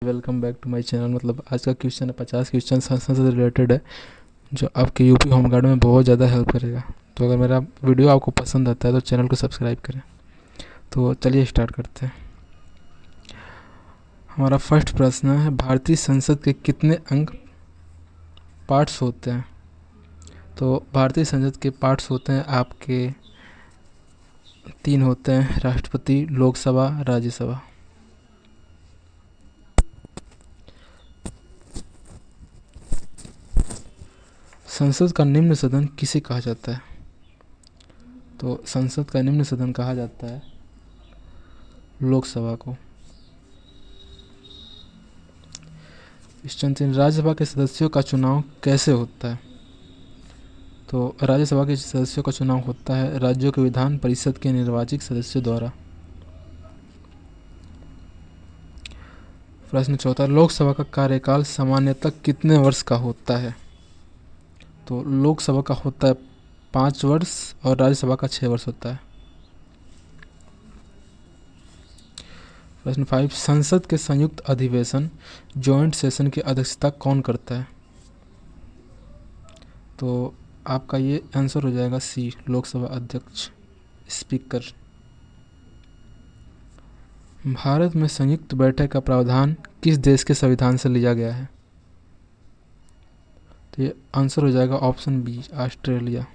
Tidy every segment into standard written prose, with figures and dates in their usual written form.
Welcome back to my channel. मतलब आज का क्वेश्चन है 50 क्वेश्चन संस्कृत से रिलेटेड है, जो आपके यूपी होम गार्ड में बहुत ज़्यादा हेल्प करेगा। तो अगर मेरा वीडियो आपको पसंद आता है तो चैनल को सब्सक्राइब करें। तो चलिए स्टार्ट करते हैं। हमारा फर्स्ट प्रश्न है, भारतीय संसद के कितने अंग पार्ट्स होते हैं? तो भारतीय संसद के पार्ट्स होते हैं आपके 3 होते हैं, राष्ट्रपति, लोकसभा, राज्यसभा। संसद का निम्न सदन किसे कहा जाता है? तो संसद का निम्न सदन कहा जाता है लोकसभा को। क्वेश्चन 3, राज्यसभा के सदस्यों का चुनाव कैसे होता है? तो राज्यसभा के सदस्यों का चुनाव होता है राज्यों के विधान परिषद के निर्वाचित सदस्यों द्वारा। प्रश्न 4, लोकसभा का कार्यकाल सामान्यतः कितने वर्ष का होता है? तो लोकसभा का होता है 5 वर्ष और राज्यसभा का 6 वर्ष होता है। प्रश्न 5, संसद के संयुक्त अधिवेशन जॉइंट सेशन की अध्यक्षता कौन करता है? तो आपका ये आंसर हो जाएगा सी, लोकसभा अध्यक्ष, स्पीकर। भारत में संयुक्त बैठक का प्रावधान किस देश के संविधान से लिया गया है? तो ये आंसर हो जाएगा ऑप्शन बी, ऑस्ट्रेलिया।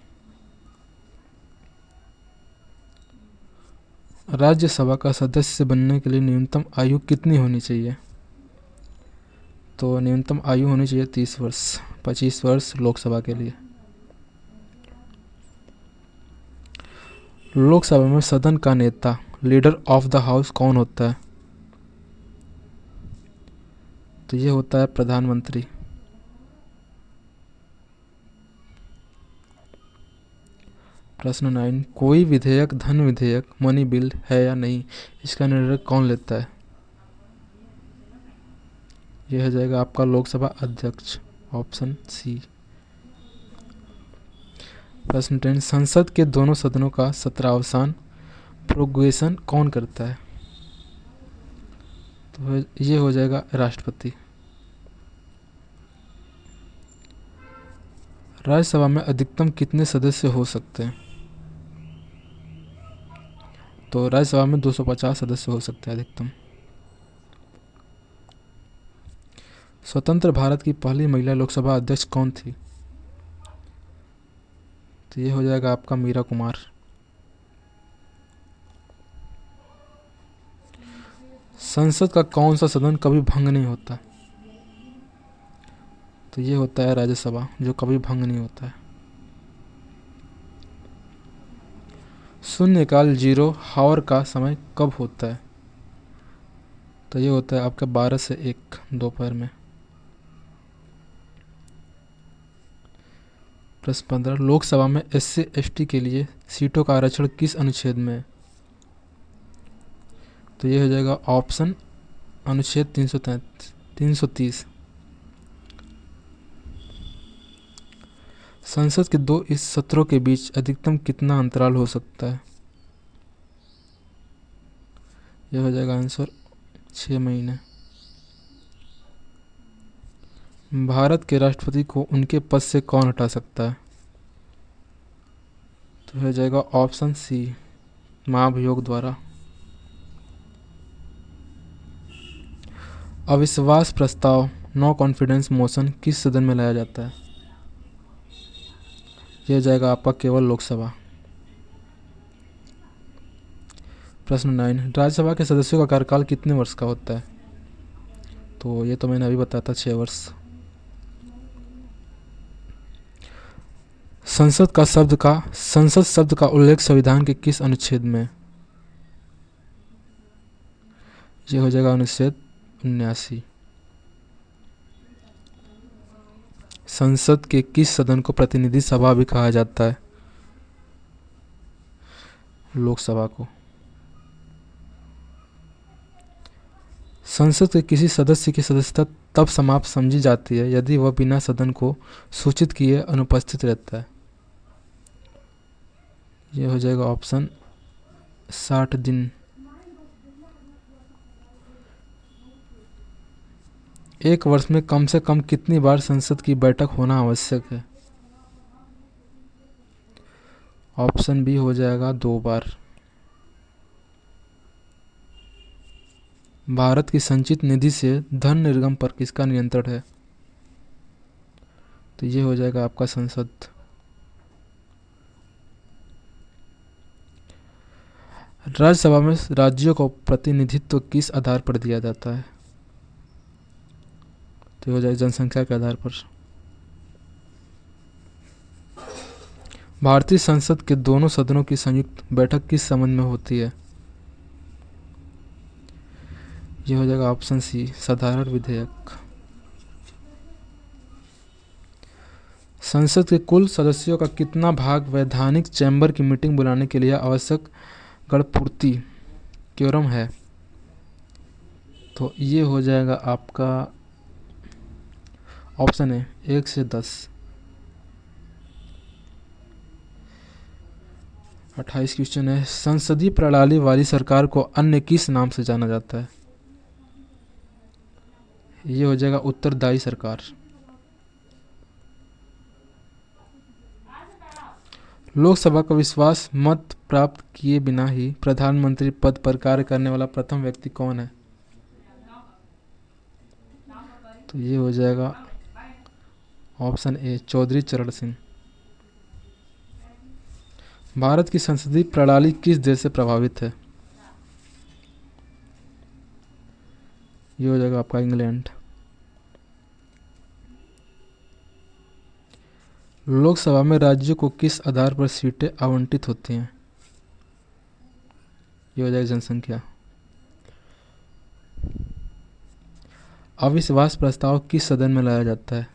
राज्यसभा का सदस्य बनने के लिए न्यूनतम आयु कितनी होनी चाहिए? तो न्यूनतम आयु होनी चाहिए 30 वर्ष, 25 वर्ष लोकसभा के लिए। लोकसभा में सदन का नेता, लीडर ऑफ द हाउस, कौन होता है? तो ये होता है प्रधानमंत्री। प्रश्न 9, कोई विधेयक धन विधेयक मनी बिल है या नहीं, इसका निर्णय कौन लेता है? यह हो जाएगा आपका लोकसभा अध्यक्ष, ऑप्शन सी। प्रश्न 10, संसद के दोनों सदनों का सत्रावसान प्रोगेशन कौन करता है? तो ये हो जाएगा राष्ट्रपति। राज्यसभा में अधिकतम कितने सदस्य हो सकते हैं? तो राज्यसभा में 250 सदस्य हो सकते हैं अधिकतम। स्वतंत्र भारत की पहली महिला लोकसभा अध्यक्ष कौन थी? तो ये हो जाएगा आपका मीरा कुमार। संसद का कौन सा सदन कभी भंग नहीं होता? तो ये होता है राज्यसभा, जो कभी भंग नहीं होता है। शून्यकाल, जीरो हावर का समय कब होता है? तो ये होता है आपका 12 से 1 दोपहर में। प्रश्न 15, लोकसभा में SC ST के लिए सीटों का आरक्षण किस अनुच्छेद में है? तो ये हो जाएगा ऑप्शन अनुच्छेद 330। संसद के 2 इस सत्रों के बीच अधिकतम कितना अंतराल हो सकता है? यह हो जाएगा आंसर 6 महीने। भारत के राष्ट्रपति को उनके पद से कौन हटा सकता है? तो हो जाएगा ऑप्शन सी, महाभियोग द्वारा। अविश्वास प्रस्ताव, नो कॉन्फिडेंस मोशन किस सदन में लाया जाता है? यह जाएगा आपका केवल लोकसभा। प्रश्न 9, राज्यसभा के सदस्यों का कार्यकाल कितने वर्ष का होता है? तो ये तो मैंने अभी बताया था, 6 वर्ष। संसद शब्द का उल्लेख संविधान के किस अनुच्छेद में? ये हो जाएगा अनुच्छेद 79। संसद के किस सदन को प्रतिनिधि सभा भी कहा जाता है? लोकसभा को। संसद के किसी सदस्य की सदस्यता तब समाप्त समझी जाती है यदि वह बिना सदन को सूचित किए अनुपस्थित रहता है। यह हो जाएगा ऑप्शन 60 दिन। एक वर्ष में कम से कम कितनी बार संसद की बैठक होना आवश्यक है? ऑप्शन बी हो जाएगा 2 बार। भारत की संचित निधि से धन निर्गम पर किसका नियंत्रण है? तो ये हो जाएगा आपका संसद। राज्यसभा में राज्यों को प्रतिनिधित्व किस आधार पर दिया जाता है? तो हो जाएगा जनसंख्या के आधार पर। भारतीय संसद के दोनों सदनों की संयुक्त बैठक किस संबंध में होती है? ये हो जाएगा ऑप्शन सी, साधारण विधेयक। संसद के कुल सदस्यों का कितना भाग वैधानिक चैम्बर की मीटिंग बुलाने के लिए आवश्यक गणपूर्ति क्योरम है? तो ये हो जाएगा आपका ऑप्शन है 1 से 10। 28 क्वेश्चन है। संसदीय प्रणाली वाली सरकार को अन्य किस नाम से जाना जाता है? ये हो जाएगा उत्तरदायी सरकार। लोकसभा का विश्वास मत प्राप्त किए बिना ही प्रधानमंत्री पद पर कार्य करने वाला प्रथम व्यक्ति कौन है? तो ये हो जाएगा ऑप्शन ए, चौधरी चरण सिंह। भारत की संसदीय प्रणाली किस देश से प्रभावित है? ये हो जाएगा आपका इंग्लैंड। लोकसभा में राज्यों को किस आधार पर सीटें आवंटित होती हैं? ये हो जाएगा जनसंख्या। अविश्वास प्रस्ताव किस सदन में लाया जाता है?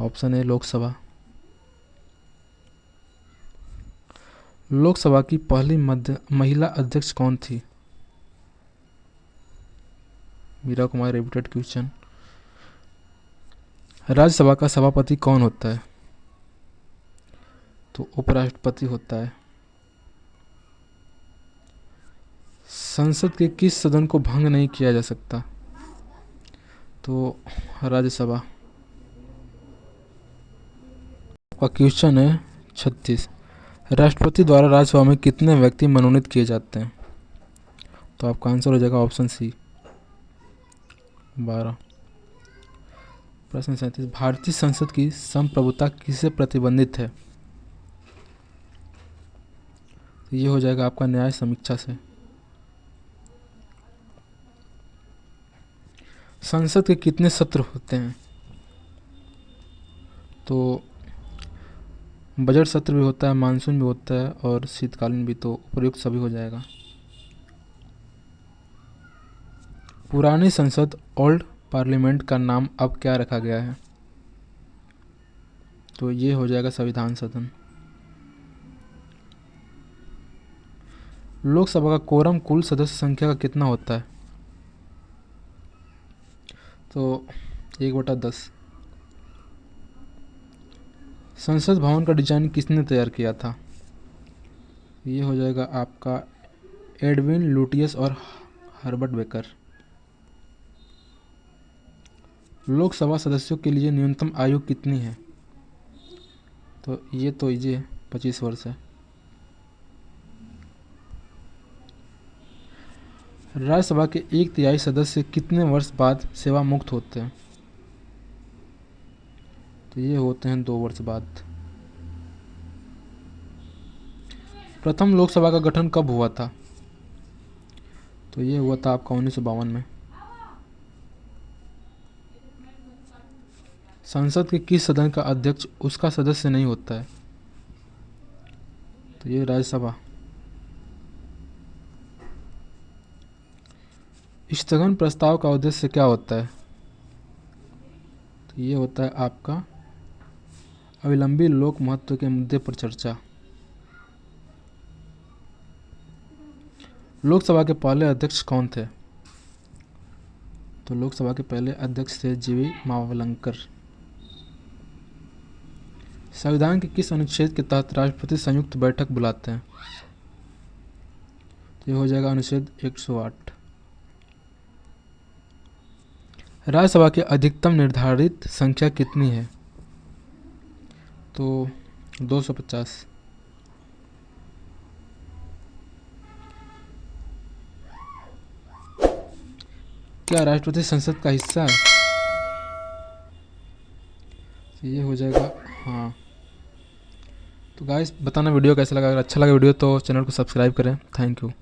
Option A, Lok Sabha. लोकसभा की पहली महिला अध्यक्ष कौन थी? Meera Kumar, repeated question. राज्यसभा का सभापति कौन होता है? तो उपराष्ट्रपति होता है। संसद के किस सदन को भंग नहीं किया जा सकता? तो राज्यसभा। आपका क्वेश्चन है 36। राष्ट्रपति द्वारा राज्यसभा में कितने व्यक्ति मनोनीत किए जाते हैं? तो आपका आंसर हो जाएगा ऑप्शन सी, 12। प्रश्न 37। भारतीय संसद की संप्रभुता किससे प्रतिबंधित है? तो ये हो जाएगा आपका न्याय समीक्षा से। संसद के कितने सत्र होते हैं? तो बजट सत्र भी होता है, मानसून भी होता है और शीतकालीन भी, तो उपयुक्त सभी हो जाएगा। पुरानी संसद ओल्ड पार्लियामेंट का नाम अब क्या रखा गया है? तो ये हो जाएगा संविधान सदन। लोकसभा का कोरम कुल सदस्य संख्या का कितना होता है? तो 1/10। संसद भवन का डिजाइन किसने तैयार किया था? ये हो जाएगा आपका एडविन लुटियस और हर्बर्ट बेकर। लोकसभा सदस्यों के लिए न्यूनतम आयु कितनी है? तो ये 25 वर्ष है। राज्यसभा के 1/3 सदस्य कितने वर्ष बाद सेवा मुक्त होते हैं? तो ये होते हैं 2 वर्ष बाद। प्रथम लोकसभा का गठन कब हुआ था? तो ये हुआ था आपका 1952 में। संसद के किस सदन का अध्यक्ष उसका सदस्य नहीं होता है? तो ये राज्यसभा। स्थगन प्रस्ताव का उद्देश्य क्या होता है? तो ये होता है आपका अविलंबी लोक महत्व के मुद्दे पर चर्चा। लोकसभा के पहले अध्यक्ष कौन थे? तो लोकसभा के पहले अध्यक्ष थे जीवी मावलंकर। संविधान के किस अनुच्छेद के तहत राष्ट्रपति संयुक्त बैठक बुलाते हैं? तो ये हो जाएगा अनुच्छेद 108। राज्यसभा की अधिकतम निर्धारित संख्या कितनी है? तो 250। क्या राष्ट्रपति संसद का हिस्सा है? तो ये हो जाएगा हाँ। तो गाइस बताना वीडियो कैसा लगा, अगर अच्छा लगा वीडियो तो चैनल को सब्सक्राइब करें। Thank you.